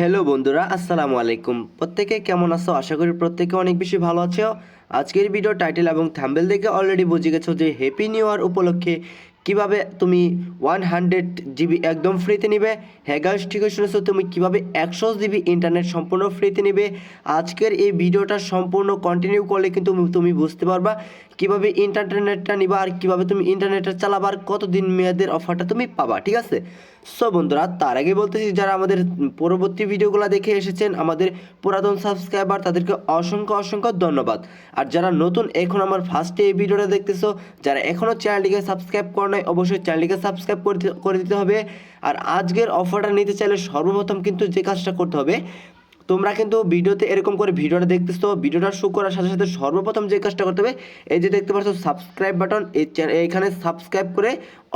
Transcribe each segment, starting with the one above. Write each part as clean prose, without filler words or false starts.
Hello বন্ধুরা, আসসালামু আলাইকুম। প্রত্যেকে কেমন আছো? আশা করি প্রত্যেকে অনেক বেশি ভালো আছো। আজকের ভিডিও টাইটেল এবং থাম্বনেল দেখে অলরেডি বুঝে গেছো যে হ্যাপি নিউ ইয়ার উপলক্ষে কিভাবে তুমি 100 জিবি একদম ফ্রিতে নিবে। হ্যাঁ গাইস, ঠিকই শুনেছো, তুমি কিভাবে 100 জিবি ইন্টারনেট সম্পূর্ণ ফ্রিতে নিবে। আজকের এই ভিডিওটা সম্পূর্ণ কন্টিনিউ করলে কিন্তু তুমি বুঝতে পারবা কিভাবে ইন্টারনেটটা নিবা আর কিভাবে তুমি ইন্টারনেটটা চালাবার কতদিন মেয়াদের অফারটা তুমি পাবা। ঠিক আছে? সো বন্ধুরা, তার আগে বলতেছি, যারা আমাদের পরবর্তী ভিডিওগুলো দেখে এসেছেন, আমাদের পুরাতন সাবস্ক্রাইবার, তাদেরকে অসংখ্য অসংখ্য ধন্যবাদ। আর যারা নতুন, এখন আমার ফার্স্টে এই ভিডিওটা দেখতেছো, যারা এখনও চ্যানেলটিকে সাবস্ক্রাইব করে নাই, অবশ্যই চ্যানেলটিকে সাবস্ক্রাইব করে দিতে হবে। আর আজকের অফারটা নিতে চাইলে সর্বপ্রথম কিন্তু যে কাজটা করতে হবে, তোমরা কিন্তু ভিডিওতে এরকম করে ভিডিওটা দেখতেছো, ভিডিওটা শুরু করার সাথে সাথে সর্বপ্রথম যে কাজটা করতে হবে, এই যে দেখতে পাচ্ছ সাবস্ক্রাইব বাটন, এইখানে সাবস্ক্রাইব করে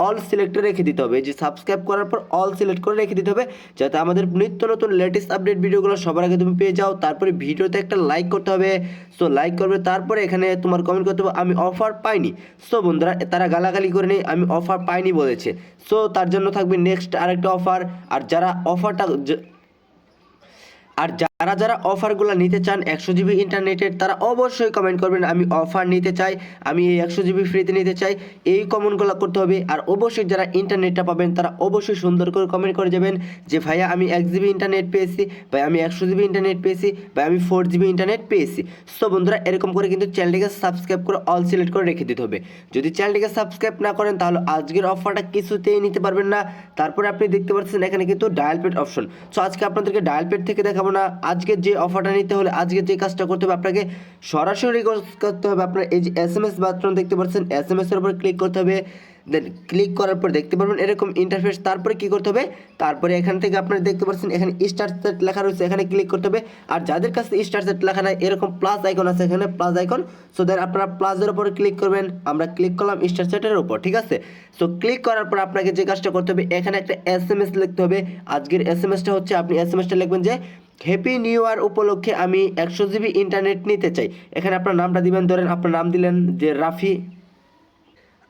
অল সিলেক্টে রেখে দিতে হবে। এই যে সাবস্ক্রাইব করার পর অল সিলেক্ট করে রেখে দিতে হবে, যাতে আমাদের নিত্য নতুন লেটেস্ট আপডেট ভিডিওগুলো সবার আগে তুমি পেয়ে যাও। তারপরে ভিডিওতে একটা লাইক করতে হবে। সো লাইক করবে, তারপরে এখানে তোমার কমেন্ট করতে হবে আমি অফার পাইনি। সো বন্ধুরা, তারা গালাগালি করে নেই, আমি অফার পাইনি বলেছে। সো তার জন্য থাকবে নেক্সট আরেকটা অফার। আর যারা যারা অফারগুলো নিতে চান 100 জিবি ইন্টারনেটের, তারা অবশ্যই কমেন্ট করবেন আমি অফার নিতে চাই, আমি এই 100 জিবি ফ্রিতে নিতে চাই। এই কমেন্টগুলো করতে হবে। আর অবশ্যই যারা ইন্টারনেটটা পাবেন, তারা অবশ্যই সুন্দর করে কমেন্ট করে যাবেন যে ভাইয়া আমি 1 জিবি ইন্টারনেট পেয়েছি, ভাই আমি 100 জিবি ইন্টারনেট পেয়েছি, ভাই আমি 4 জিবি ইন্টারনেট পেয়েছি। সো বন্ধুরা, এরকম করে কিন্তু চ্যানেলটিকে সাবস্ক্রাইব করে অল সিলেক্ট করে রেখে দিতে হবে। যদি চ্যানেলটিকে সাবস্ক্রাইব না করেন, তাহলে আজকের অফারটা কিছুতেই নিতে পারবেন না। তারপরে আপনি দেখতে পাচ্ছেন এখানে কিন্তু ডায়াল পেড অপশন। সো আজকে আপনাদেরকে ডায়াল পেড থেকে দেখাবো না। আজকে যে অফারটা নিতে হলে, আজকে যে কাজটা করতে হবে, আপনাকে সরাসরি করতে হবে। আপনার এই যে SMS বাটন দেখতে পাচ্ছেন, SMS এর উপর ক্লিক করতে হবে। দেন ক্লিক করার পর দেখতে পারবেন এরকম ইন্টারফেস। তারপরে কি করতে হবে, তারপরে এখান থেকে আপনারা দেখতে পাচ্ছেন এখানে স্টার সেট লেখা রয়েছে, এখানে ক্লিক করতে হবে। আর যাদের কাছে স্টার সেট লেখা নাই, এরকম প্লাস আইকন আছে, এখানে প্লাস আইকন। সো দেন আপনারা প্লাসের উপর ক্লিক করবেন। আমরা ক্লিক করলাম স্টার সেটের উপর। ঠিক আছে? সো ক্লিক করার পর আপনাকে যে কাজটা করতে হবে, এখানে একটা SMS লিখতে হবে। আজকের SMSটা হচ্ছে, আপনি SMSটা লিখবেন যে হ্যাপি নিউ ইয়ার উপলক্ষে আমি 100 জিবি ইন্টারনেট নিতে চাই। এখানে আপনার নামটা দিবেন, ধরেন আপনার নাম দিলেন যে রাফি।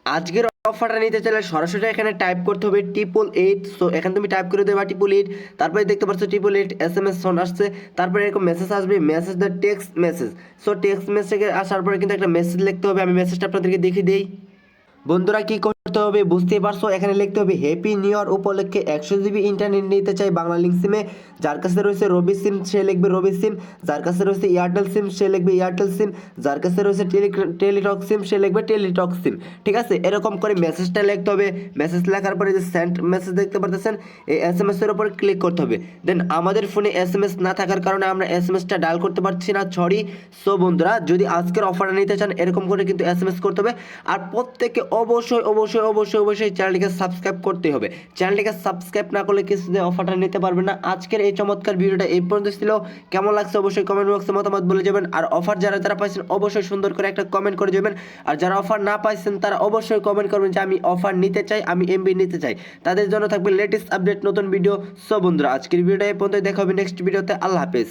আজকের অফারটা নিতে চাইলে সরাসরি এখানে টাইপ করতে হবে 888। সো এখানে তুমি টাইপ করে দেবা 888। তারপরে দেখতে পাচ্ছ 888 SMS ফোন আসছে। তারপরে এরকম মেসেজ আসবে, message the text message. So text মেসেজে আসার পরে কিন্তু একটা মেসেজ লিখতে হবে। আমি মেসেজটা আপনাদেরকে দেখিয়ে দিই। বন্ধুরা, কি করতে হবে বুঝতেই পারছো, এখানে লিখতে হবে হ্যাপি নিউ ইয়ার উপলক্ষে 100 জিবি ইন্টারনেট নিতে চাই বাংলা লিঙ্ক সিমে। যার কাছে রয়েছে রবি সিম সে লিখবে রবি সিম, যার কাছে রয়েছে এয়ারটেল সিম সে লিখবে এয়ারটেল সিম, যার কাছে রয়েছে টেলিটক সিম সে লিখবে টেলিটক সিম। ঠিক আছে? এরকম করে মেসেজটা লিখতে হবে। মেসেজ লেখার পরে যে সেন্ড মেসেজ দেখতে পারতেছেন, এই SMS এর উপর ক্লিক করতে হবে। দেন আমাদের ফোনে SMS না থাকার কারণে আমরা SMSটা ডায়াল করতে পারছি না, সরি। সো বন্ধুরা, যদি আজকের অফারটা নিতে চান, এরকম করে কিন্তু SMS করতে হবে। আর প্রত্যেকে অবশ্যই অবশ্যই অবশ্যই অবশ্যই চ্যানেলটিকে সাবস্ক্রাইব করতে হবে। চ্যানেলটিকে সাবস্ক্রাইব না করলে কিছুতে অফারটা নিতে পারবেন না। আজকের এই চমৎকার ভিডিওটা এই পর্যন্ত ছিল। কেমন লাগছে অবশ্যই কমেন্ট বক্সে মতামত বলে যাবেন। আর অফার যারা পাইছেন, অবশ্যই সুন্দর করে একটা কমেন্ট করে যাবেন। আর যারা অফার না পাইছেন, তারা অবশ্যই কমেন্ট করবেন যে আমি অফার নিতে চাই, আমি MB নিতে চাই। তাদের জন্য থাকবে লেটেস্ট আপডেট নতুন ভিডিও। সো বন্ধুরা, আজকের ভিডিওটা এই পর্যন্ত, দেখা হবে নেক্সট ভিডিওতে। আল্লাহ হাফেজ।